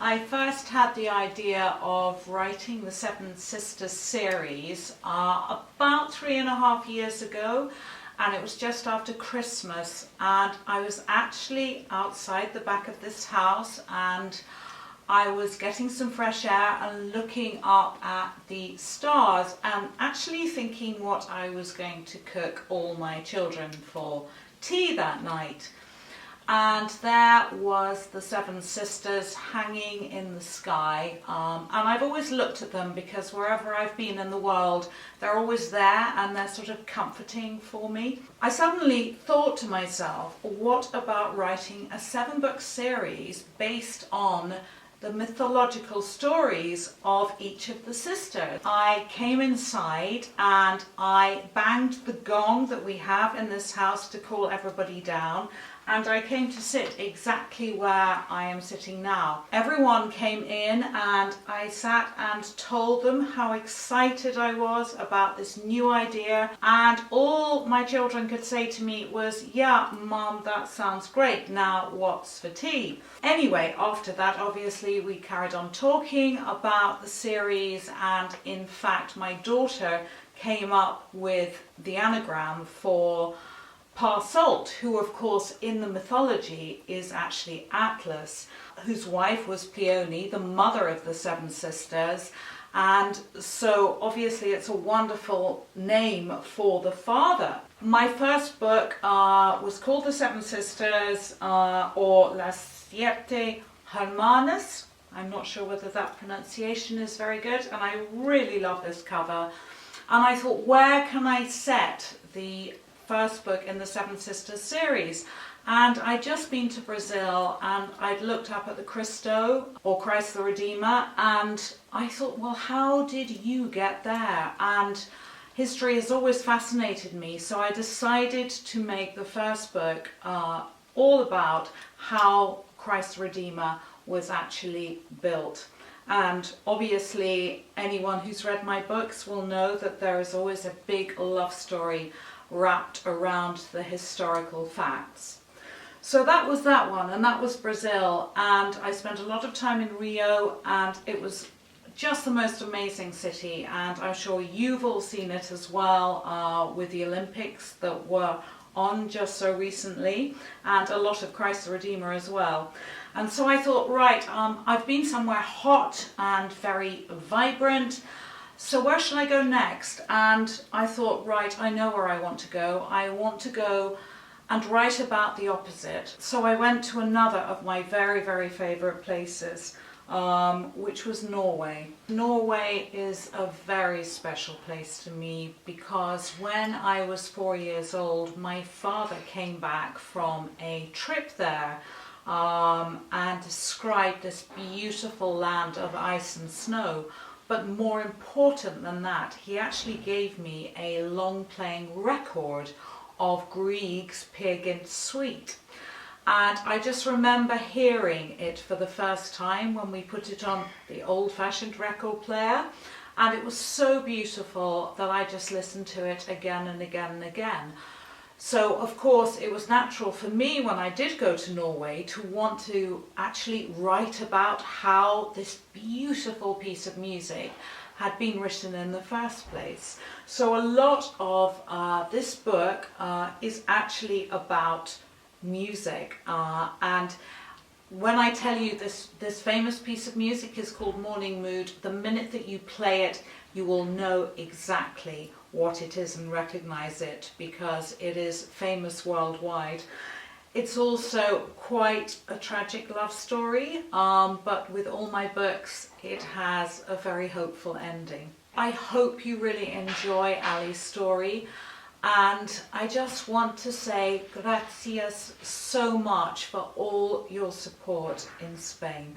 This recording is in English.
I first had the idea of writing the Seven Sisters series about 3.5 years ago, and it was just after Christmas, and I was actually outside the back of this house and I was getting some fresh air and looking up at the stars and actually thinking what I was going to cook all my children for tea that night. And there was the Seven Sisters hanging in the sky, and I've always looked at them because wherever I've been in the world they're always there and they're sort of comforting for me. I suddenly thought to myself, what about writing a 7-book series based on the mythological stories of each of the sisters? I came inside and I banged the gong that we have in this house to call everybody down, and I came to sit exactly where I am sitting now. Everyone came in and I sat and told them how excited I was about this new idea, and all my children could say to me was, "Yeah, Mum, that sounds great. Now what's for tea?" Anyway, after that obviously we carried on talking about the series, and in fact my daughter came up with the anagram for Parsult, who of course in the mythology is actually Atlas, whose wife was Peony, the mother of the Seven Sisters, and so obviously it's a wonderful name for the father. My first book was called The Seven Sisters, or LAS SIETE HERMANAS. I'm not sure whether that pronunciation is very good, and I really love this cover. And I thought, where can I set the first book in the Seven Sisters series? And I'd just been to Brazil and I'd looked up at the Cristo, or Christ the Redeemer, and I thought, well, how did you get there? And history has always fascinated me, so I decided to make the first book all about how Christ the Redeemer was actually built. And obviously anyone who's read my books will know that there is always a big love story wrapped around the historical facts. So that was that one, and that was Brazil, and I spent a lot of time in Rio, and it was just the most amazing city, and I'm sure you've all seen it as well with the Olympics that were on just so recently, and a lot of Christ the Redeemer as well. And so I thought, right, I've been somewhere hot and very vibrant, so where should I go next? And I thought, right, I know where I want to go. I want to go and write about the opposite. So I went to another of my very, very favourite places, which was Norway. Norway is a very special place to me because when I was 4 years old, my father came back from a trip there and described this beautiful land of ice and snow. But more important than that, he actually gave me a long-playing record of Grieg's Peer Gynt Suite. And I just remember hearing it for the first time when we put it on the old-fashioned record player. And it was so beautiful that I just listened to it again and again and again. So of course it was natural for me when I did go to Norway to want to actually write about how this beautiful piece of music had been written in the first place. So a lot of this book is actually about music, and when I tell you this famous piece of music is called Morning Mood, the minute that you play it you will know exactly what it is and recognize it because it is famous worldwide. It's also quite a tragic love story, but with all my books it has a very hopeful ending. I hope you really enjoy Ali's story, and I just want to say gracias so much for all your support in Spain.